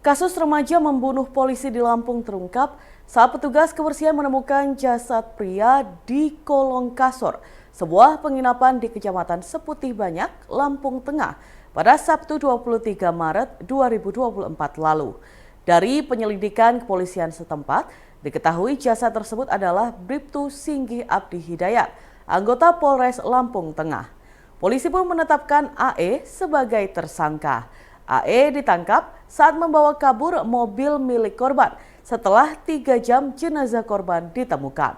Kasus remaja membunuh polisi di Lampung terungkap saat petugas kebersihan menemukan jasad pria di kolong kasur sebuah penginapan di Kecamatan Seputih Banyak, Lampung Tengah pada Sabtu 23 Maret 2024 lalu. Dari penyelidikan kepolisian setempat, diketahui jasad tersebut adalah Bribtu Singgih Abdi Hidayat, anggota Polres Lampung Tengah. Polisi pun menetapkan AE sebagai tersangka. AE ditangkap saat membawa kabur mobil milik korban setelah 3 jam jenazah korban ditemukan.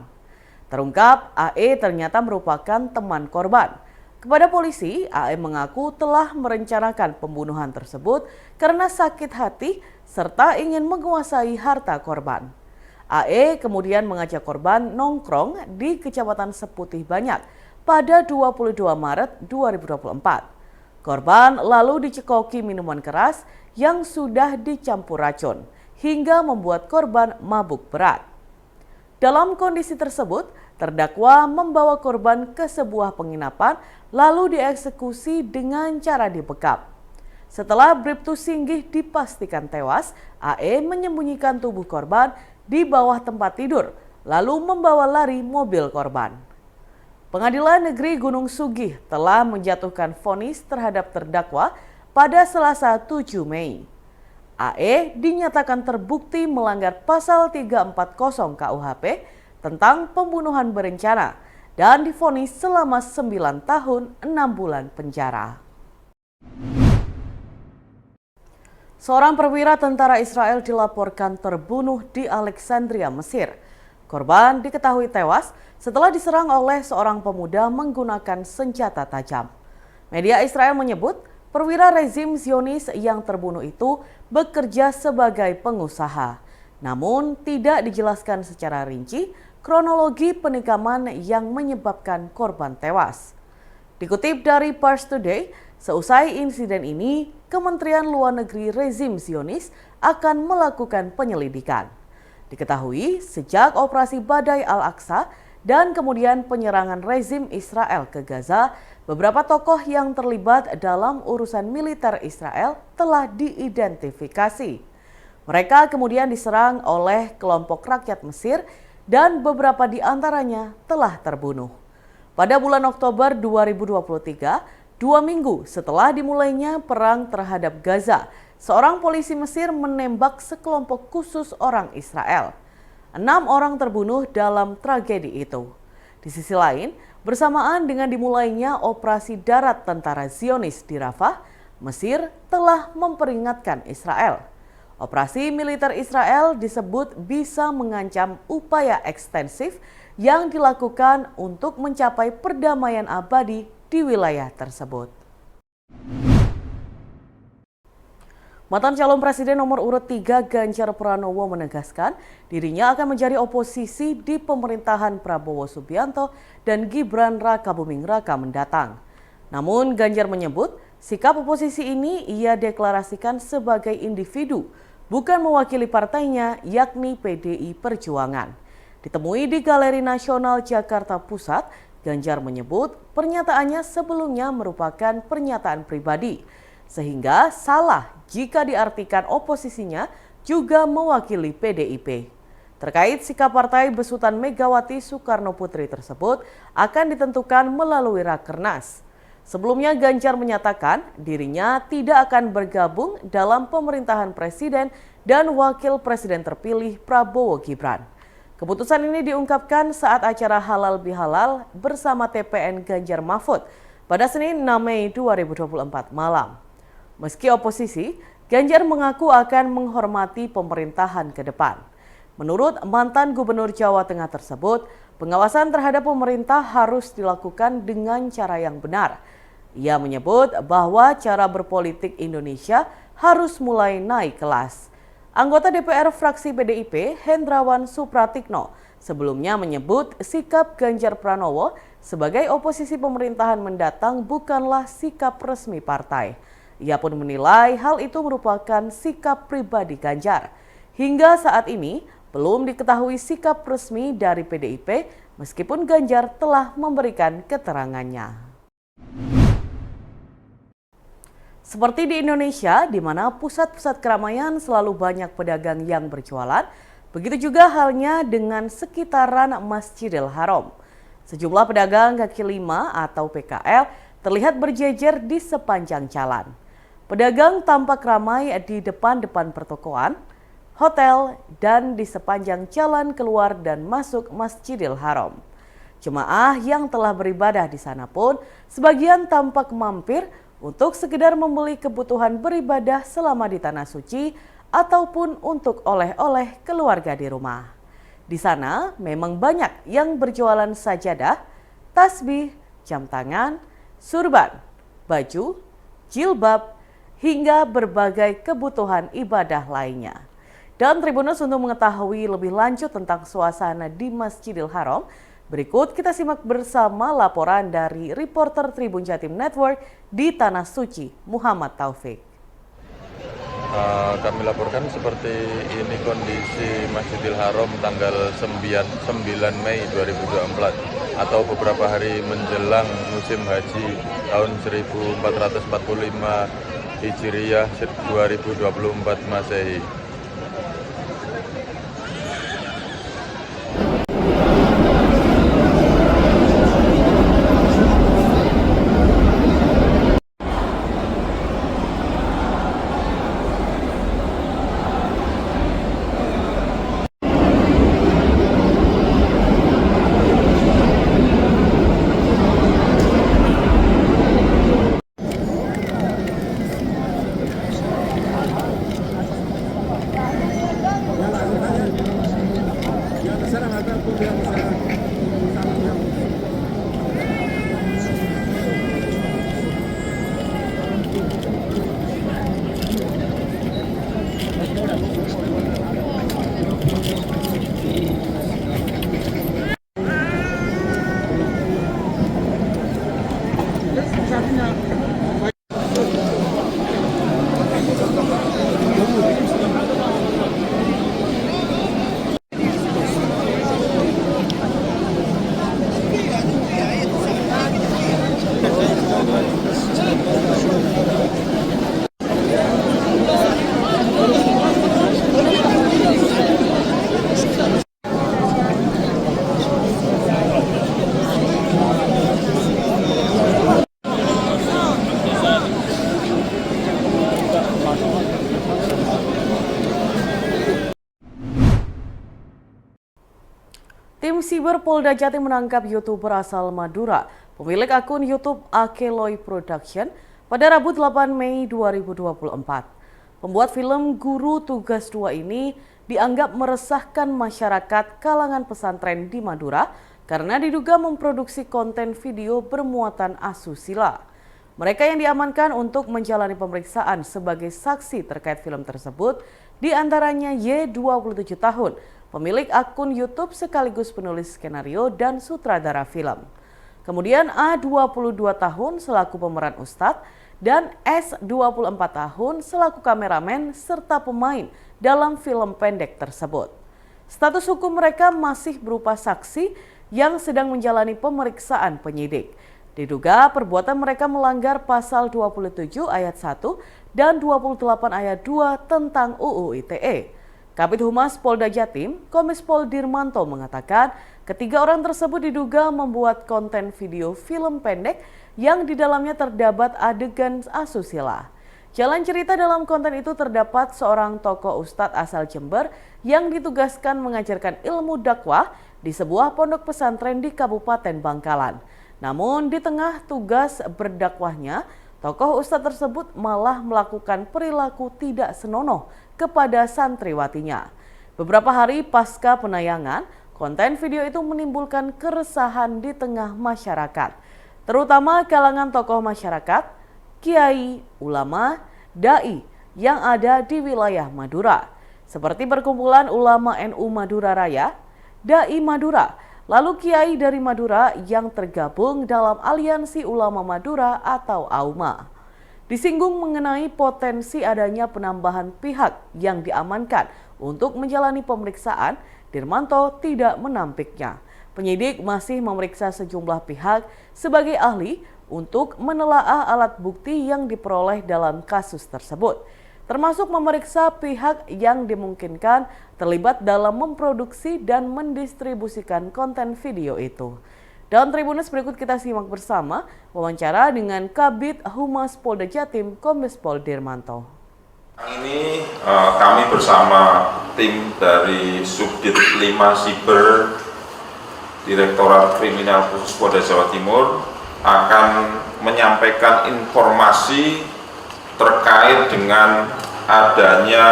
Terungkap, AE ternyata merupakan teman korban. Kepada polisi, AE mengaku telah merencanakan pembunuhan tersebut karena sakit hati serta ingin menguasai harta korban. AE kemudian mengajak korban nongkrong di Kecamatan Seputih Banyak pada 22 Maret 2024. Korban lalu dicekoki minuman keras yang sudah dicampur racun hingga membuat korban mabuk berat. Dalam kondisi tersebut, terdakwa membawa korban ke sebuah penginapan lalu dieksekusi dengan cara dibekap. Setelah Bribtu Singgih dipastikan tewas, AE menyembunyikan tubuh korban di bawah tempat tidur lalu membawa lari mobil korban. Pengadilan Negeri Gunung Sugih telah menjatuhkan vonis terhadap terdakwa pada Selasa 7 Mei. AE dinyatakan terbukti melanggar pasal 340 KUHP tentang pembunuhan berencana dan divonis selama 9 tahun 6 bulan penjara. Seorang perwira tentara Israel dilaporkan terbunuh di Alexandria, Mesir. Korban diketahui tewas setelah diserang oleh seorang pemuda menggunakan senjata tajam. Media Israel menyebut perwira rezim Zionis yang terbunuh itu bekerja sebagai pengusaha. Namun tidak dijelaskan secara rinci kronologi penikaman yang menyebabkan korban tewas. Dikutip dari Pars Today, seusai insiden ini, Kementerian Luar Negeri rezim Zionis akan melakukan penyelidikan. Diketahui sejak operasi Badai Al-Aqsa dan kemudian penyerangan rezim Israel ke Gaza, beberapa tokoh yang terlibat dalam urusan militer Israel telah diidentifikasi. Mereka kemudian diserang oleh kelompok rakyat Mesir dan beberapa di antaranya telah terbunuh. Pada bulan Oktober 2023, 2 minggu setelah dimulainya perang terhadap Gaza, seorang polisi Mesir menembak sekelompok khusus orang Israel. 6 orang terbunuh dalam tragedi itu. Di sisi lain, bersamaan dengan dimulainya operasi darat tentara Zionis di Rafah, Mesir telah memperingatkan Israel. Operasi militer Israel disebut bisa mengancam upaya ekstensif yang dilakukan untuk mencapai perdamaian abadi di wilayah tersebut. Mantan calon presiden nomor urut 3 Ganjar Pranowo menegaskan dirinya akan menjadi oposisi di pemerintahan Prabowo Subianto dan Gibran Rakabuming Raka mendatang. Namun Ganjar menyebut sikap oposisi ini ia deklarasikan sebagai individu, bukan mewakili partainya yakni PDI Perjuangan. Ditemui di Galeri Nasional Jakarta Pusat, Ganjar menyebut pernyataannya sebelumnya merupakan pernyataan pribadi, sehingga salah jika diartikan oposisinya juga mewakili PDIP. Terkait sikap partai besutan Megawati Soekarno Putri tersebut akan ditentukan melalui Rakernas. Sebelumnya Ganjar menyatakan dirinya tidak akan bergabung dalam pemerintahan presiden dan wakil presiden terpilih Prabowo Gibran. Keputusan ini diungkapkan saat acara Halal Bihalal bersama TPN Ganjar Mahfud pada Senin 6 Mei 2024 malam. Meski oposisi, Ganjar mengaku akan menghormati pemerintahan ke depan. Menurut mantan Gubernur Jawa Tengah tersebut, pengawasan terhadap pemerintah harus dilakukan dengan cara yang benar. Ia menyebut bahwa cara berpolitik Indonesia harus mulai naik kelas. Anggota DPR fraksi PDIP, Hendrawan Supratikno, sebelumnya menyebut sikap Ganjar Pranowo sebagai oposisi pemerintahan mendatang bukanlah sikap resmi partai. Ia pun menilai hal itu merupakan sikap pribadi Ganjar. Hingga saat ini belum diketahui sikap resmi dari PDIP meskipun Ganjar telah memberikan keterangannya. Seperti di Indonesia, di mana pusat-pusat keramaian selalu banyak pedagang yang berjualan, begitu juga halnya dengan sekitaran Masjidil Haram. Sejumlah pedagang kaki lima atau PKL terlihat berjejer di sepanjang jalan. Pedagang tampak ramai di depan-depan pertokoan, hotel, dan di sepanjang jalan keluar dan masuk Masjidil Haram. Jemaah yang telah beribadah di sana pun sebagian tampak mampir untuk sekedar membeli kebutuhan beribadah selama di Tanah Suci ataupun untuk oleh-oleh keluarga di rumah. Di sana memang banyak yang berjualan sajadah, tasbih, jam tangan, surban, baju, jilbab, hingga berbagai kebutuhan ibadah lainnya. Dan Tribunnews untuk mengetahui lebih lanjut tentang suasana di Masjidil Haram, berikut kita simak bersama laporan dari reporter Tribun Jatim Network di Tanah Suci, Muhammad Taufik. Kami laporkan seperti ini kondisi Masjidil Haram tanggal 9 Mei 2024 atau beberapa hari menjelang musim haji tahun 1445 Hijriah 2024 Masehi. Tim Siber Polda Jatim menangkap YouTuber asal Madura, pemilik akun YouTube Akeloy Production, pada Rabu 8 Mei 2024. Pembuat film Guru Tugas 2 ini dianggap meresahkan masyarakat kalangan pesantren di Madura karena diduga memproduksi konten video bermuatan asusila. Mereka yang diamankan untuk menjalani pemeriksaan sebagai saksi terkait film tersebut diantaranya Y, 27 tahun, pemilik akun YouTube sekaligus penulis skenario dan sutradara film. Kemudian A, 22 tahun selaku pemeran Ustadz, dan S, 24 tahun selaku kameramen serta pemain dalam film pendek tersebut. Status hukum mereka masih berupa saksi yang sedang menjalani pemeriksaan penyidik. Diduga perbuatan mereka melanggar pasal 27 ayat 1 dan 28 ayat 2 tentang UU ITE. Kabid Humas Polda Jatim, Kombes Pol Dirmanto mengatakan ketiga orang tersebut diduga membuat konten video film pendek yang di dalamnya terdapat adegan asusila. Jalan cerita dalam konten itu terdapat seorang tokoh ustadz asal Jember yang ditugaskan mengajarkan ilmu dakwah di sebuah pondok pesantren di Kabupaten Bangkalan. Namun di tengah tugas berdakwahnya, tokoh ustadz tersebut malah melakukan perilaku tidak senonoh kepada santriwatinya. Beberapa hari pasca penayangan, konten video itu menimbulkan keresahan di tengah masyarakat, terutama kalangan tokoh masyarakat, kiai, ulama, dai yang ada di wilayah Madura, seperti Perkumpulan Ulama NU Madura Raya, Dai Madura, lalu kiai dari Madura yang tergabung dalam Aliansi Ulama Madura atau AUMA. Disinggung mengenai potensi adanya penambahan pihak yang diamankan untuk menjalani pemeriksaan, Dirmanto tidak menampiknya. Penyidik masih memeriksa sejumlah pihak sebagai ahli untuk menelaah alat bukti yang diperoleh dalam kasus tersebut, termasuk memeriksa pihak yang dimungkinkan terlibat dalam memproduksi dan mendistribusikan konten video itu. Dalam Tribunnews berikut kita simak bersama wawancara dengan Kabid Humas Polda Jatim Kombes Pol Dirmanto. Ini kami bersama tim dari Subdit 5 Siber Direktorat Kriminal Khusus Polda Jawa Timur akan menyampaikan informasi terkait dengan adanya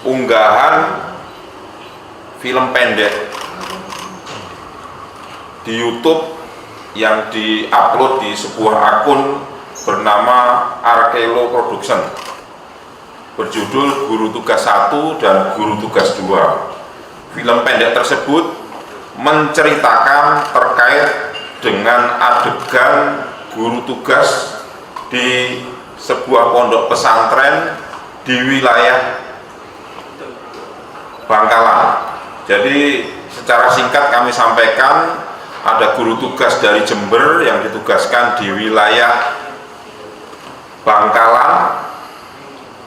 unggahan film pendek di YouTube yang diupload di sebuah akun bernama Arkelo Production berjudul Guru Tugas 1 dan Guru Tugas 2. Film pendek tersebut menceritakan terkait dengan adegan guru tugas di sebuah pondok pesantren di wilayah Bangkalan. Jadi secara singkat kami sampaikan, ada guru tugas dari Jember yang ditugaskan di wilayah Bangkalan.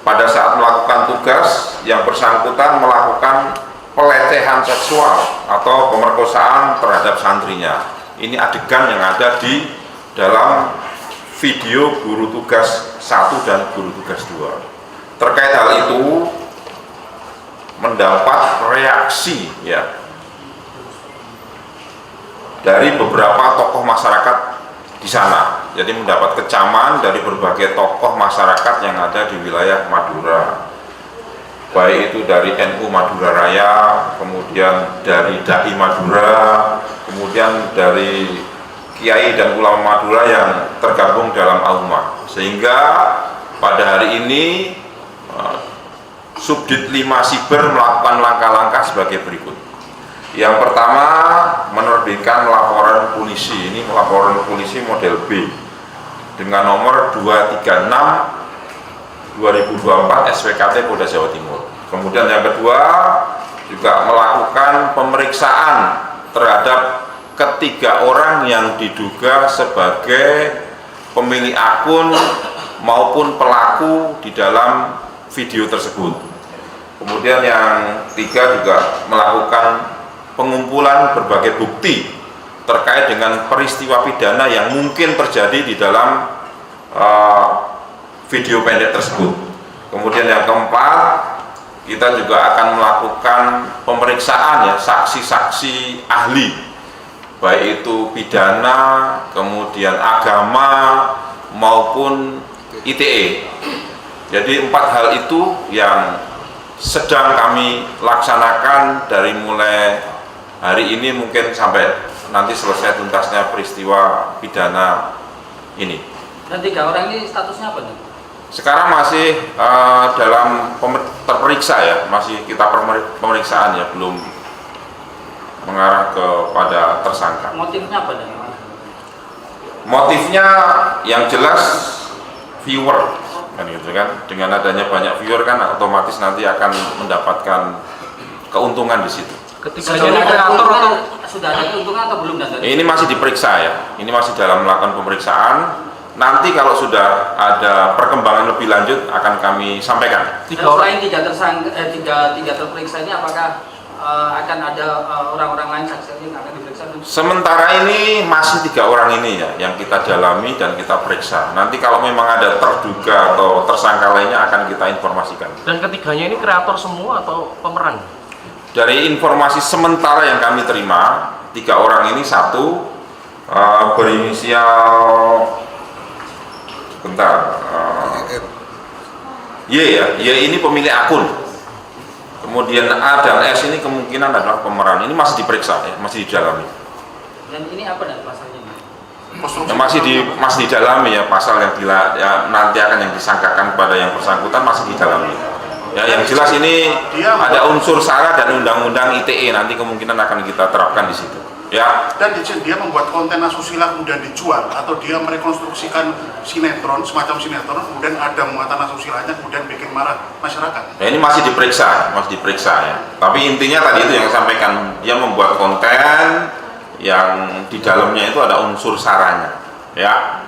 Pada saat melakukan tugas, yang bersangkutan melakukan pelecehan seksual atau pemerkosaan terhadap santrinya. Ini adegan yang ada di dalam video Guru Tugas 1 dan Guru Tugas 2. Terkait hal itu mendapat reaksi dari beberapa tokoh masyarakat di sana. Jadi mendapat kecaman dari berbagai tokoh masyarakat yang ada di wilayah Madura, baik itu dari NU Madura Raya, kemudian dari Dai Madura, kemudian dari kiai dan ulama Madura yang tergabung dalam AUMA. Sehingga pada hari ini Subdit 5 Siber melakukan langkah-langkah sebagai berikut. Yang pertama, menerbitkan laporan polisi. Ini laporan polisi model B dengan nomor 236/2024 SPKT Polda Jawa Timur. Kemudian yang kedua, juga melakukan pemeriksaan terhadap ketiga orang yang diduga sebagai pemilik akun maupun pelaku di dalam video tersebut. Kemudian yang ketiga, juga melakukan pengumpulan berbagai bukti terkait dengan peristiwa pidana yang mungkin terjadi di dalam video pendek tersebut. Kemudian yang keempat, kita juga akan melakukan pemeriksaan saksi-saksi ahli, baik itu pidana, kemudian agama maupun ITE. Jadi 4 hal itu yang sedang kami laksanakan dari mulai hari ini mungkin sampai nanti selesai tuntasnya peristiwa pidana ini. Dan 3 orang ini statusnya apa nih? Sekarang masih dalam terperiksa masih kita pemeriksaan belum mengarah kepada tersangka. Motifnya apa nih? Motifnya yang jelas viewer, kan gitu kan. Dengan adanya banyak viewer kan otomatis nanti akan mendapatkan keuntungan di situ. Ketiganya kreator atau sudah ada keuntungan atau belum? Ini masih diperiksa ini masih dalam melakukan pemeriksaan. Nanti kalau sudah ada perkembangan lebih lanjut akan kami sampaikan. Selain tiga terperiksa ini, apakah akan ada orang-orang lain saksi yang akan diperiksa? Sementara ini masih 3 orang ini yang kita dalami dan kita periksa. Nanti kalau memang ada terduga atau tersangka lainnya akan kita informasikan. Dan ketiganya ini kreator semua atau pemeran? Dari informasi sementara yang kami terima, 3 orang ini, satu berinisial Y ini pemilik akun. Kemudian A dan S ini kemungkinan adalah pemeran. Ini masih diperiksa masih didalami. Dan ini apa dan pasalnya? Masih didalami pasal yang nanti akan yang disangkakan kepada yang bersangkutan masih didalami. Yang jelas ini ada unsur SARA dan undang-undang ITE, nanti kemungkinan akan kita terapkan di situ. Dan dia membuat konten asusila kemudian dijual, atau dia merekonstruksikan sinetron, semacam sinetron, kemudian ada muatan asusilanya, kemudian bikin marah masyarakat. Ini masih diperiksa Tapi intinya tadi itu yang saya sampaikan, dia membuat konten, yang di dalamnya itu ada unsur saranya, ya.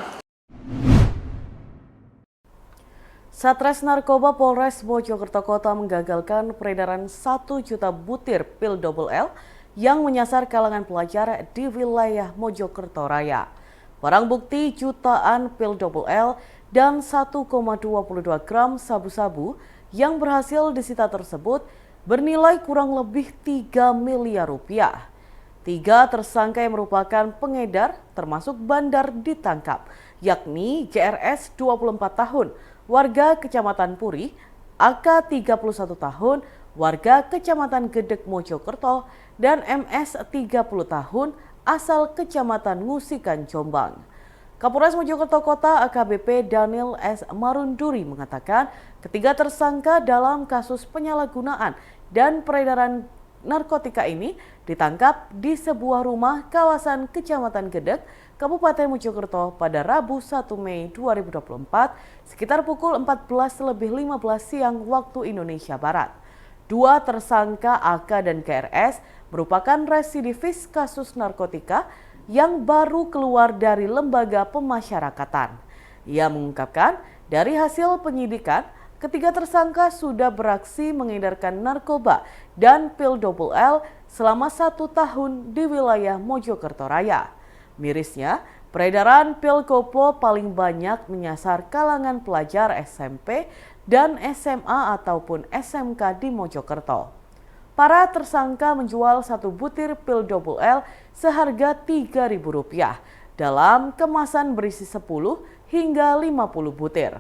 Satres Narkoba Polres Mojokerto Kota menggagalkan peredaran 1 juta butir pil double L yang menyasar kalangan pelajar di wilayah Mojokerto Raya. Barang bukti jutaan pil double L dan 1,22 gram sabu-sabu yang berhasil disita tersebut bernilai kurang lebih 3 miliar rupiah. 3 tersangka yang merupakan pengedar termasuk bandar ditangkap, yakni GRS 24 tahun, warga Kecamatan Puri, AK 31 tahun, warga Kecamatan Gedek Mojokerto, dan MS 30 tahun, asal Kecamatan Ngusikan Jombang. Kapolres Mojokerto Kota AKBP Daniel S. Marunduri mengatakan ketiga tersangka dalam kasus penyalahgunaan dan peredaran narkotika ini ditangkap di sebuah rumah kawasan Kecamatan Gedek, Kabupaten Mojokerto pada Rabu 1 Mei 2024 sekitar pukul 14.15 siang waktu Indonesia Barat. 2 tersangka AK dan KRS merupakan residivis kasus narkotika yang baru keluar dari lembaga pemasyarakatan. Ia mengungkapkan dari hasil penyidikan, ketiga tersangka sudah beraksi mengedarkan narkoba dan pil double L selama 1 tahun di wilayah Mojokerto Raya. Mirisnya, peredaran pil koplo paling banyak menyasar kalangan pelajar SMP dan SMA ataupun SMK di Mojokerto. Para tersangka menjual 1 butir pil double L seharga Rp3.000 dalam kemasan berisi 10 hingga 50 butir.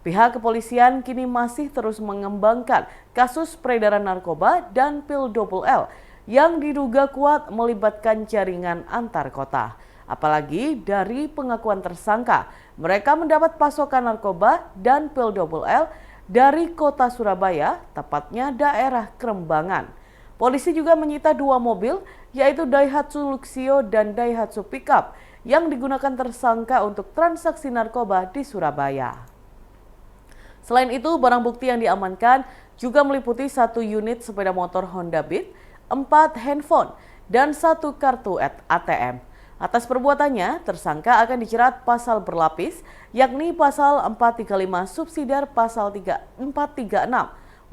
Pihak kepolisian kini masih terus mengembangkan kasus peredaran narkoba dan pil double L yang diduga kuat melibatkan jaringan antar kota. Apalagi dari pengakuan tersangka, mereka mendapat pasokan narkoba dan pil double L dari kota Surabaya, tepatnya daerah Krembangan. Polisi juga menyita 2 mobil, yaitu Daihatsu Luxio dan Daihatsu Pickup, yang digunakan tersangka untuk transaksi narkoba di Surabaya. Selain itu, barang bukti yang diamankan juga meliputi 1 unit sepeda motor Honda Beat, 4 handphone, dan 1 kartu ATM. Atas perbuatannya, tersangka akan dijerat pasal berlapis, yakni pasal 435 subsidiar pasal 436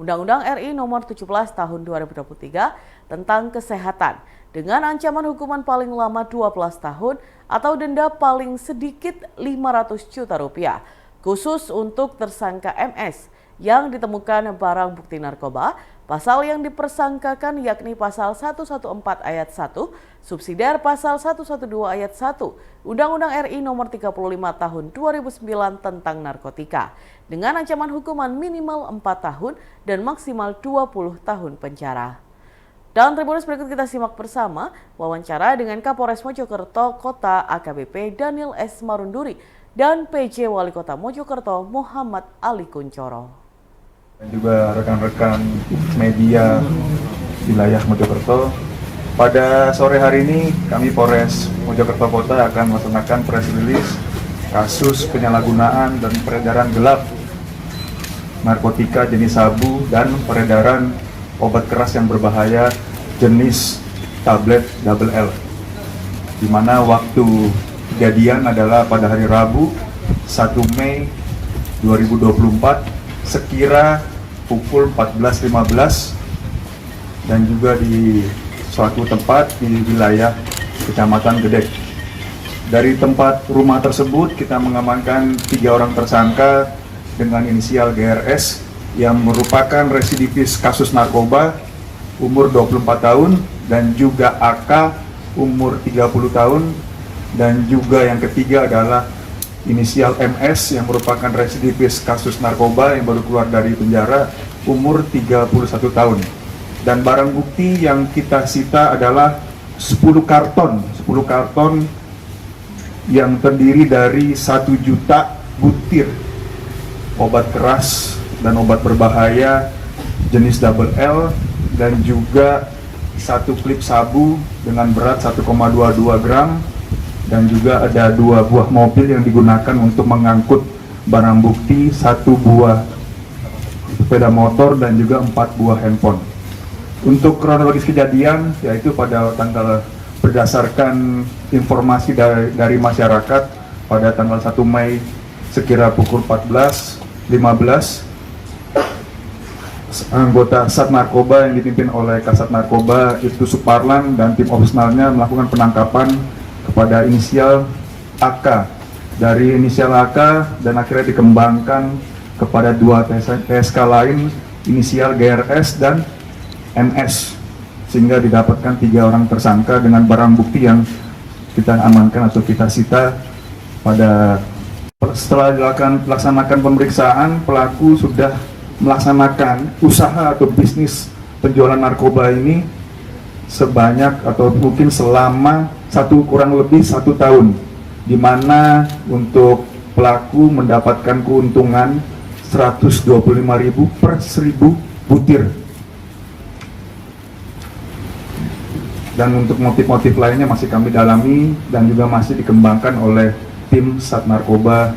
Undang-Undang RI Nomor 17 Tahun 2023 tentang Kesehatan, dengan ancaman hukuman paling lama 12 tahun atau denda paling sedikit Rp500 juta, khusus untuk tersangka MS yang ditemukan barang bukti narkoba. Pasal yang dipersangkakan yakni pasal 114 ayat 1, subsidiar pasal 112 ayat 1, Undang-Undang RI Nomor 35 Tahun 2009 tentang narkotika, dengan ancaman hukuman minimal 4 tahun dan maksimal 20 tahun penjara. Dalam Tribunnews berikut kita simak bersama wawancara dengan Kapolres Mojokerto Kota AKBP Daniel S. Marunduri dan PJ Wali Kota Mojokerto Muhammad Ali Kuncoro. Dan juga rekan-rekan media wilayah Mojokerto. Pada sore hari ini kami Polres Mojokerto Kota akan melaksanakan press release kasus penyalahgunaan dan peredaran gelap narkotika jenis sabu dan peredaran obat keras yang berbahaya jenis tablet double L, di mana waktu kejadian adalah pada hari Rabu 1 Mei 2024 sekira pukul 14.15 dan juga di suatu tempat di wilayah Kecamatan Gedek. Dari tempat rumah tersebut kita mengamankan 3 orang tersangka dengan inisial GRS yang merupakan residivis kasus narkoba umur 24 tahun dan juga AK umur 30 tahun, dan juga yang ketiga adalah inisial MS yang merupakan residivis kasus narkoba yang baru keluar dari penjara umur 31 tahun. Dan barang bukti yang kita sita adalah 10 karton yang terdiri dari 1 juta butir obat keras dan obat berbahaya jenis double L, dan juga 1 klip sabu dengan berat 1,22 gram, dan juga ada 2 buah mobil yang digunakan untuk mengangkut barang bukti, 1 buah sepeda motor dan juga 4 buah handphone. Untuk kronologis kejadian, yaitu pada tanggal berdasarkan informasi dari masyarakat pada tanggal 1 Mei sekira pukul 14.15, anggota Sat Narkoba yang dipimpin oleh Kasat Narkoba Ibtu Suparlan dan tim operasionalnya melakukan penangkapan kepada inisial AK. Dari inisial AK dan akhirnya dikembangkan kepada 2 TSK lain, inisial GRS dan MS, sehingga didapatkan 3 orang tersangka dengan barang bukti yang kita amankan atau kita sita. Setelah dilaksanakan pemeriksaan, pelaku sudah melaksanakan usaha atau bisnis penjualan narkoba ini sebanyak atau mungkin selama kurang lebih 1 tahun, di mana untuk pelaku mendapatkan keuntungan 125.000 per 1.000 butir. Dan untuk motif-motif lainnya masih kami dalami dan juga masih dikembangkan oleh tim Sat Narkoba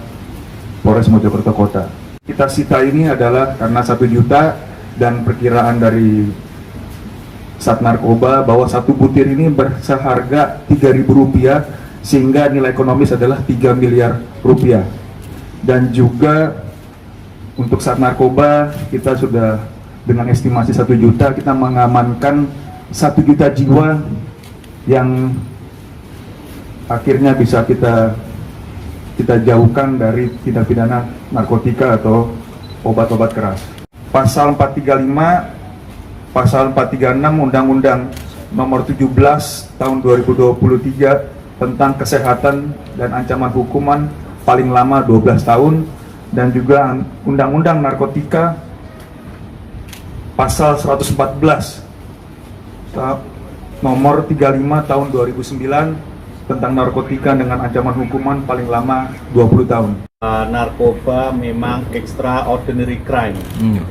Polres Mojokerto Kota. Kita sita ini adalah karena 1 juta dan perkiraan dari Sat Narkoba bahwa 1 butir ini berseharga Rp3.000 sehingga nilai ekonomis adalah 3 miliar rupiah. Dan juga untuk Sat Narkoba kita sudah dengan estimasi 1 juta kita mengamankan 1 juta jiwa yang akhirnya bisa kita jauhkan dari tindak pidana narkotika atau obat-obat keras. Pasal 435, Pasal 436 Undang-Undang Nomor 17 Tahun 2023 tentang kesehatan dan ancaman hukuman paling lama 12 tahun, dan juga Undang-Undang Narkotika Pasal 114 Nomor 35 Tahun 2009 tentang narkotika dengan ancaman hukuman paling lama 20 tahun. Narkoba memang extraordinary crime.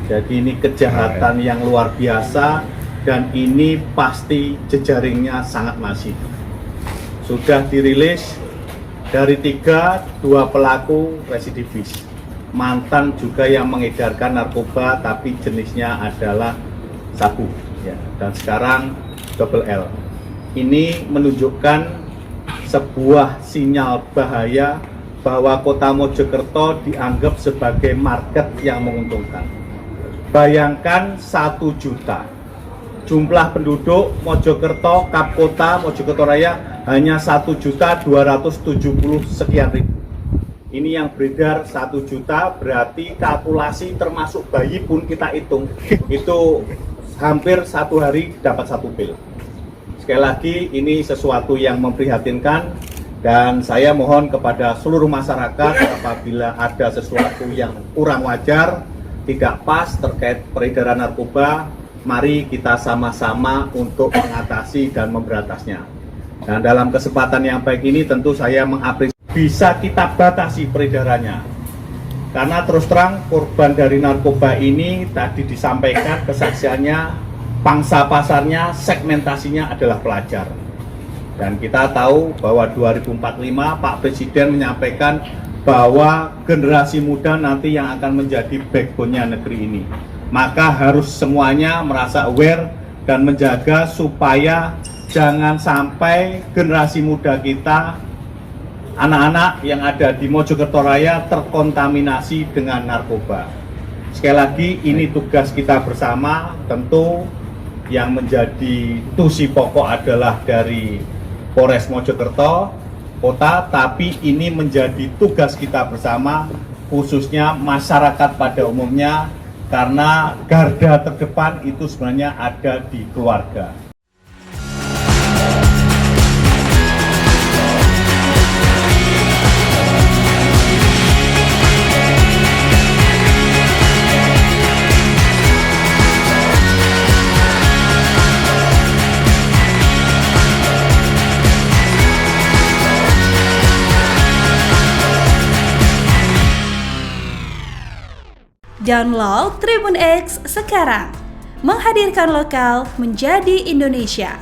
Jadi ini kejahatan yang luar biasa dan ini pasti jejaringnya sangat masif. Sudah dirilis dari 2 pelaku residivis. Mantan juga yang mengedarkan narkoba tapi jenisnya adalah sabu. Ya, dan sekarang double L. Ini menunjukkan sebuah sinyal bahaya bahwa Kota Mojokerto dianggap sebagai market yang menguntungkan. Bayangkan 1 juta jumlah penduduk Mojokerto, Kap Kota Mojokerto Raya hanya 1.270 sekian ribu. Ini yang beredar 1 juta, berarti kalkulasi termasuk bayi pun kita hitung itu hampir 1 hari dapat 1 pil. Sekali lagi ini sesuatu yang memprihatinkan dan saya mohon kepada seluruh masyarakat apabila ada sesuatu yang kurang wajar, tidak pas terkait peredaran narkoba, mari kita sama-sama untuk mengatasi dan memberantasnya. Dan dalam kesempatan yang baik ini tentu saya mengapresiasi bisa kita batasi peredarannya. Karena terus terang korban dari narkoba ini tadi disampaikan kesaksiannya, pangsa pasarnya, segmentasinya adalah pelajar. Dan kita tahu bahwa 2045 Pak Presiden menyampaikan bahwa generasi muda nanti yang akan menjadi backbone-nya negeri ini. Maka harus semuanya merasa aware dan menjaga supaya jangan sampai generasi muda kita, anak-anak yang ada di Mojokerto Raya terkontaminasi dengan narkoba. Sekali lagi ini tugas kita bersama, tentu yang menjadi tusi pokok adalah dari Polres Mojokerto Kota, tapi ini menjadi tugas kita bersama, khususnya masyarakat pada umumnya, karena garda terdepan itu sebenarnya ada di keluarga. Download Tribun X sekarang, menghadirkan lokal menjadi Indonesia.